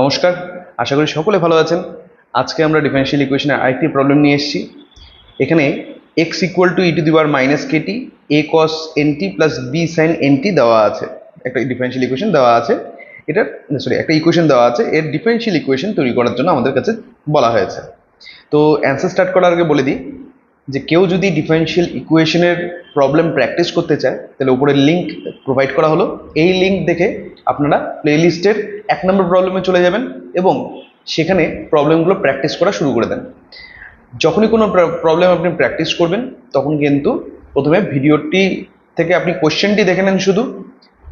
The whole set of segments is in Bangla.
নমস্কার, আশা করি সকলে ভালো আছেন। আজকে আমরা ডিফারেনশিয়াল ইকুয়েশনের আরেকটি প্রবলেম নিয়ে এসেছি। এখানে x equal to e to the power minus k t a cos n t plus b sine n t দেওয়া আছে। একটা ডিফারেনশিয়াল ইকুয়েশন দেওয়া আছে, এটার একটা ইকুয়েশন দেওয়া আছে, এর ডিফারেনশিয়াল ইকুয়েশন তৈরি করার জন্য আমাদের কাছে বলা হয়েছে। তো অ্যান্সার স্টার্ট করার আগে বলে দিই যে কেউ যদি ডিফারেনশিয়াল ইকুয়েশনের প্রবলেম প্র্যাকটিস করতে চায় তাহলে উপরে লিঙ্ক প্রোভাইড করা হলো, এই লিঙ্ক দেখে আপনারা প্লেলিস্টের 1 নম্বর প্রবলেমে চলে যাবেন এবং সেখানে প্রবলেমগুলো প্র্যাকটিস করা শুরু করে দেন। যখনই কোনো প্রবলেম আপনি প্র্যাকটিস করবেন তখন কিন্তু প্রথমে ভিডিওটি থেকে আপনি কোশ্চেনটি দেখে নেন, শুধু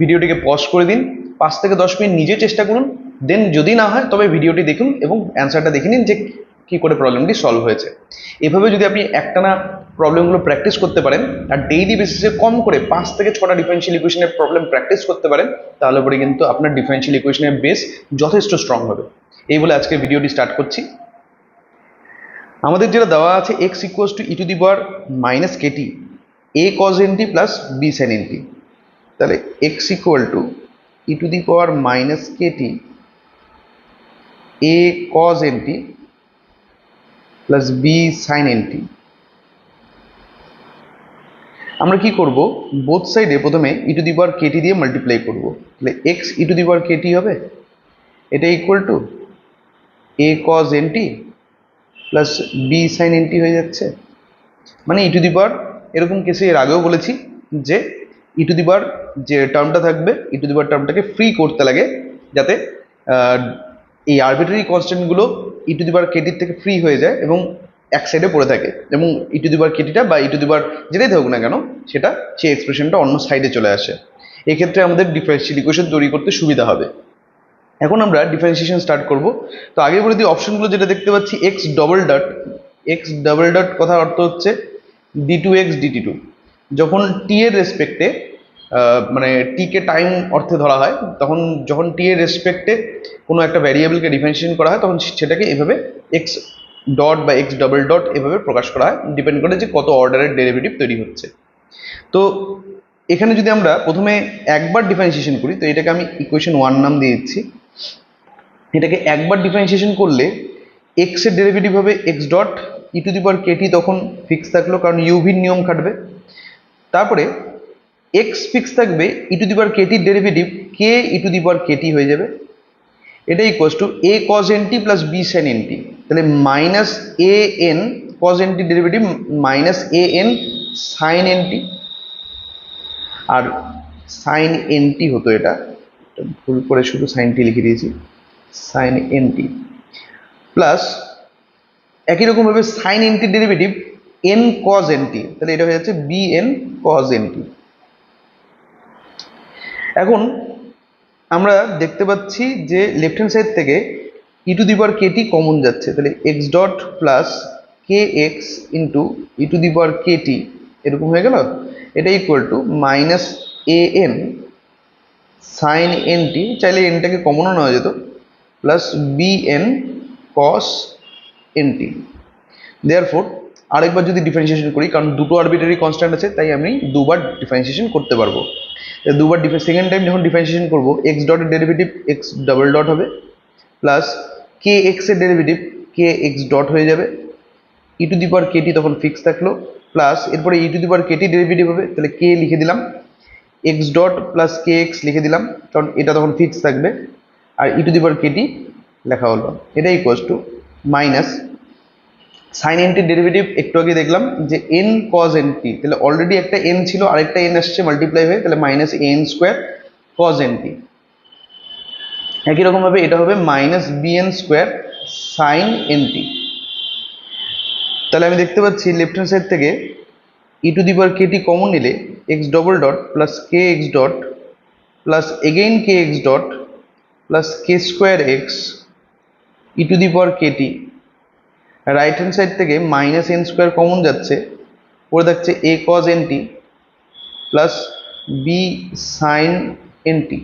ভিডিওটিকে পজ করে দিন, 5 থেকে 10 মিনিট নিজে চেষ্টা করুন, দেন যদি না হয় তবে ভিডিওটি দেখুন এবং অ্যান্সারটা দেখে নিন যে কী করে প্রবলেমটি সলভ হয়েছে। এভাবে যদি আপনি একটানা প্রবলেমগুলো প্র্যাকটিস করতে পারেন আর ডেইলি বেসিসে কম করে 5 থেকে 6টা ডিফারেনশিয়াল ইকুয়েশনের প্রবলেম প্র্যাকটিস করতে পারেন, তাহলে পরে কিন্তু আপনার ডিফারেনশিয়াল ইকুয়েশনের বেস যথেষ্ট স্ট্রং হবে। এই বলে আজকে ভিডিওটি স্টার্ট করছি। আমাদের যেটা দেওয়া আছে x equals to e to the power minus k t a cos N T plus b sine n t, তাহলে x equal to e to the power minus k t a cos N T plus b sine n t. আমরা কি করব, বোথ সাইডে প্রথমে e to the power k t দিয়ে মাল্টিপ্লাই করব, তাহলে x e to the power k t হবে, এটা equal to a cos N T plus b sine n t হয়ে যাচ্ছে। মানে ই টু দি পাওয়ার, এরকম কেসে এর আগেও বলেছি যে ই টু দি পাওয়ার যে টার্মটা থাকবে, e to the power টার্মটাকে free করতে লাগে যাতে এই arbitrary কনস্ট্যান্টগুলো E to the power কেটির থেকে ফ্রি হয়ে যায় এবং এক সাইডে পড়ে থাকে, এবং ই টু দি পাওয়ার কেটিটা বা ই টু দি পাওয়ার যেটাই থাকুক না কেন সেটা সেই এক্সপ্রেশনটা অন্য সাইডে চলে আসে। এক্ষেত্রে আমাদের ডিফারেনশিয়াল ইকুয়েশন তৈরি করতে সুবিধা হবে। এখন আমরা ডিফারেন্সিয়েশন স্টার্ট করব। তো আগে বলে দিই, অপশনগুলো যেটা দেখতে পাচ্ছি এক্স ডাবল ডট কথার অর্থ হচ্ছে d two x dt two. যখন টি এর রেসপেক্টে মানে টিকে টাইম অর্থে ধরা হয়, তখন যখন টি এর রেসপেক্টে কোনো একটা ভ্যারিয়েবলকে ডিফারেন্সিয়েশন করা হয় তখন সেটাকে এভাবে এক্স ডট বা এক্স ডাবল ডট এভাবে প্রকাশ করা হয়, ডিপেন্ড করে যে কত অর্ডারের ডেরিভেটিভ তৈরি হচ্ছে। তো এখানে যদি আমরা প্রথমে একবার ডিফারেন্সিয়েশন করি, তো এটাকে আমি ইকুয়েশন 1 নাম দিয়ে দিচ্ছি। এটাকে একবার ডিফারেন্সিয়েশন করলে এক্স এর ডেরিভেটিভ হবে x dot e to the power k t, তখন ফিক্স থাকলো কারণ ইউভির নিয়ম খাটবে। তারপরে এক্স ফিক্স থাকবে, ই টু দি পাওয়ার কেটির ডেরিভেটিভ কে e to the power k t হয়ে যাবে। এটা equals to a cos N T plus b sine n t, তাহলে minus a n cos n t derivative minus a n sine n t, আর সাইন এনটি হতো, এটা ভুল করে শুধু সাইনটি লিখে দিয়েছি, সাইন এনটি প্লাস একই রকম ভাবে sign N T derivative N cos N T, তাহলে এটা হয়ে যাচ্ছে বি এন কজ এনটি। এখন আমরা দেখতে পাচ্ছি যে লেফট হ্যান্ড সাইড থেকে e to the power k t common যাচ্ছে, তাহলে x dot plus k x into e to the power k t এরকম হয়ে গেল। এটা equal to minus a n sine n t, চাইলে এনটাকে কমনও নেওয়া যেত, plus b n cos n t. Therefore আরেকবার যদি ডিফারেন্সিয়েশন করি, কারণ দুটো আরবিটারি কনস্ট্যান্ট আছে তাই আমি দুবার ডিফারেন্সিয়েশন করতে পারবো। দুবার সেকেন্ড টাইম যখন ডিফারেন্সিয়েশন করবো, এক্স ডটের ডেরিভেটিভ এক্স ডাবল ডট হবে, প্লাস কে এক্স এর ডেরিভেটিভ কে এক্স ডট হয়ে যাবে, e to the power k t তখন ফিক্স থাকলো, প্লাস এরপরে e to the power k t derivative হবে, তাহলে কে লিখে দিলাম, x dot plus k x লিখে দিলাম কারণ এটা তখন ফিক্স থাকবে, আর ই টু দি পাওয়ার কেটি লেখা হলো। এটা ইকুয়ালস টু মাইনাস সাইন এনটির ডেরিভেটিভ একটু আগে দেখলাম যে এন কজ এনটি, তাহলে অলরেডি একটা এন ছিল আরেকটা এন আসছে মাল্টিপ্লাই হয়ে, তাহলে minus n square cos n t. একই রকম ভাবে এটা হবে minus b n square sine n t. তাহলে আমি দেখতে পাচ্ছি লেফট হ্যান্ড সাইড থেকে e to the power k t common নিলে x double dot plus k x dot plus again k x dot plus k square x e to the power k t. Right hand side থেকে মাইনাস এন স্কোয়ার কমন যাচ্ছে, পরে থাকছে a cos N T plus b sine n t.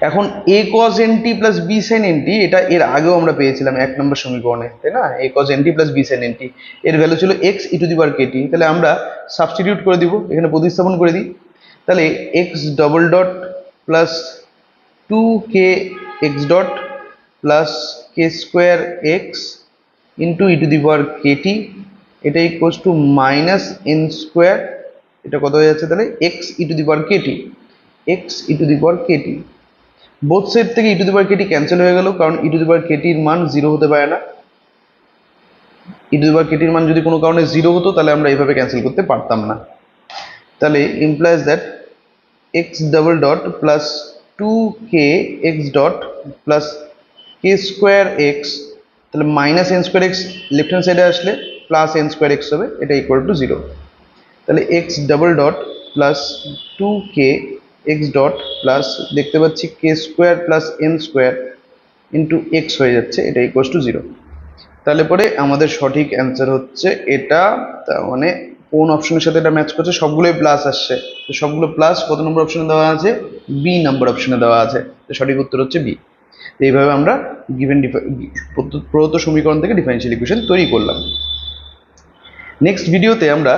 এখন a cos N T plus b sine n t, এটা এর আগেও আমরা পেয়েছিলাম 1 নম্বর সমীকরণে, তাই না? A cos N T plus b sine nt এর ভ্যালু ছিল x e to the power kt, তাহলে আমরা সাবস্টিটিউট করে দিব, এখানে প্রতিস্থাপন করে দিই, তাহলে x double dot plus 2k x dot plus k square x into e to the power kt, এটা equals to minus n square, এটা কত হয়ে যাচ্ছে তাহলে x e to the power k t, x e to the power k t. Both side থেকে e to the power k t cancel হয়ে গেল, কারণ ই টু দি পাওয়ার কেটির মান 0 হতে পারে না। ই টু দি পাওয়ার কেটির মান যদি কোনো কারণে 0 হতো তাহলে আমরা এইভাবে ক্যান্সেল করতে পারতাম না। তাহলে implies that x double dot plus 2k x dot plus k square x, তাহলে minus n square x left hand সাইডে আসলে প্লাস এন স্কোয়ার এক্স হবে, এটা ইকুয়াল টু 0। তাহলে x double dot plus 2k x dot plus দেখতে পাচ্ছি k square plus n square into x হয়ে যাচ্ছে, এটা ইকুয়াল টু 0। তাহলে পরে আমাদের সঠিক অ্যান্সার হচ্ছে এটা। তার মানে কোন অপশনের সাথে এটা ম্যাচ করছে, সবগুলোই প্লাস আসছে, তো সবগুলো প্লাস কত নম্বর অপশনে দেওয়া আছে, বি নাম্বার অপশনে দেওয়া আছে, তো সঠিক উত্তর হচ্ছে বি। তো এইভাবে আমরা গিভেন প্রদত্ত সমীকরণ থেকে ডিফারেনশিয়াল ইকুয়েশন তৈরি করলাম। নেক্সট ভিডিওতে আমরা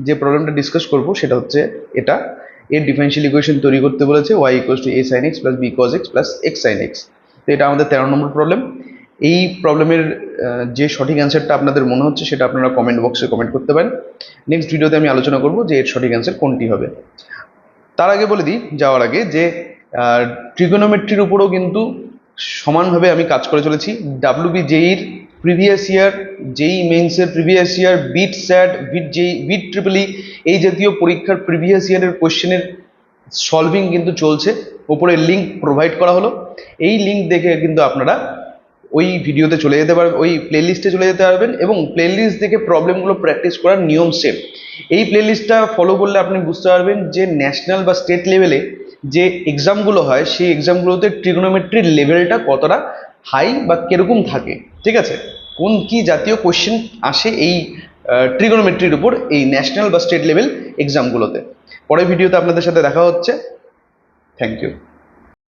যে প্রবলেমটা ডিসকাস করব সেটা হচ্ছে এটা, এর ডিফারেনশিয়াল ইকুয়েশন তৈরি করতে বলেছে y equals to a sin x plus b cos x plus x sin x। তো এটা আমাদের 13 নম্বর প্রবলেম। এই প্রবলেমের যে সঠিক অ্যান্সারটা আপনাদের মনে হচ্ছে সেটা আপনারা কমেন্ট বক্সে কমেন্ট করতে পারেন। নেক্সট ভিডিওতে আমি আলোচনা করব যে এর সঠিক অ্যান্সার কোনটি হবে। তার আগে বলে দিই যাওয়ার আগে যে ট্রিগোনোমেট্রির উপরেও কিন্তু সমানভাবে আমি কাজ করে চলেছি। WBJEর প্রিভিয়াস ইয়ার, জেই মেইনসের প্রিভিয়াস ইয়ার, বিট স্যাট, বিট জেই, বিট ট্রিপল ই, এই জাতীয় পরীক্ষার প্রিভিয়াস ইয়ারের কোয়েশ্চেনের সলভিং কিন্তু চলছে, ওপরে লিঙ্ক প্রোভাইড করা হলো। এই লিঙ্ক দেখে কিন্তু আপনারা ওই ভিডিওতে চলে যেতে পারবেন, ওই প্লেলিস্টে চলে যেতে পারবেন এবং প্লেলিস্ট দেখে প্রবলেমগুলো প্র্যাকটিস করার নিয়ম সেম। এই প্লেলিস্টটা ফলো করলে আপনি বুঝতে পারবেন যে ন্যাশনাল বা স্টেট লেভেলে যে এক্সামগুলো হয় সেই এক্সামগুলোতে ট্রিগোনোমেট্রির লেভেলটা কতটা হাই বা কিরকম থাকে, ঠিক আছে, কোন কি জাতীয় কোয়েশ্চেন আসে এই ট্রিগোনোমেট্রির উপর এই ন্যাশনাল বা স্টেট লেভেল এক্সামগুলোতে। পরের ভিডিওতে আপনাদের সাথে দেখা হচ্ছে। Thank you.